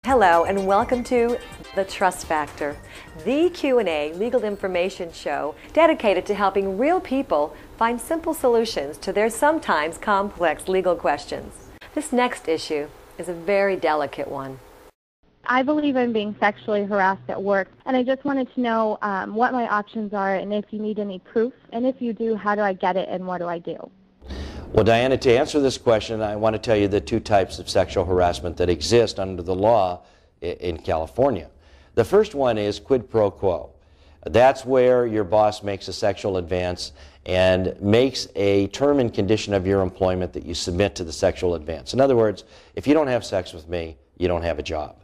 Hello and welcome to The Trust Factor, the Q&A legal information show dedicated to helping real people find simple solutions to their sometimes complex legal questions. This next issue is a very delicate one. I believe I'm being sexually harassed at work, and I just wanted to know what my options are and if you need any proof, and if you do, how do I get it and what do I do? Well, Diana, to answer this question, I want to tell you the two types of sexual harassment that exist under the law in California. The first one is quid pro quo. That's where your boss makes a sexual advance and makes a term and condition of your employment that you submit to the sexual advance. In other words, if you don't have sex with me, you don't have a job.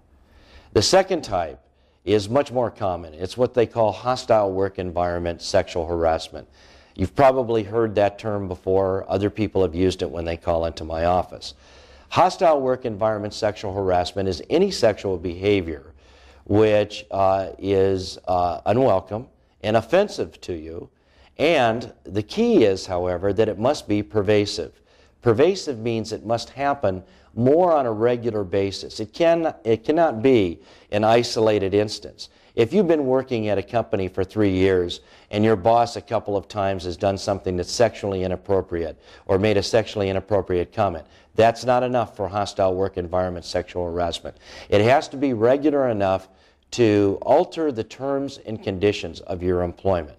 The second type is much more common. It's what they call hostile work environment sexual harassment. You've probably heard that term before. Other people have used it when they call into my office. Hostile work environment sexual harassment is any sexual behavior which is unwelcome and offensive to you. And the key is, however, that it must be pervasive. Pervasive means it must happen more on a regular basis. It cannot be an isolated instance. If you've been working at a company for 3 years and your boss a couple of times has done something that's sexually inappropriate or made a sexually inappropriate comment, that's not enough for hostile work environment sexual harassment. It has to be regular enough to alter the terms and conditions of your employment.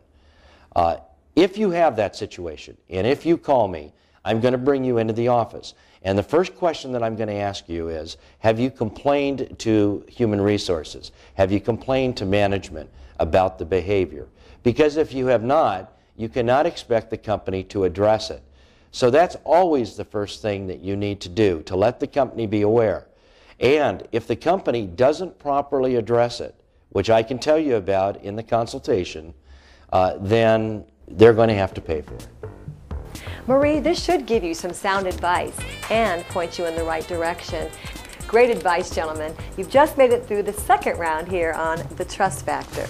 If you have that situation, and if you call me, I'm going to bring you into the office. And the first question that I'm going to ask you is, have you complained to Human Resources? Have you complained to management about the behavior? Because if you have not, you cannot expect the company to address it. So that's always the first thing that you need to do, to let the company be aware. And if the company doesn't properly address it, which I can tell you about in the consultation, then they're going to have to pay for it. Marie, this should give you some sound advice and point you in the right direction. Great advice, gentlemen. You've just made it through the second round here on The Trust Factor.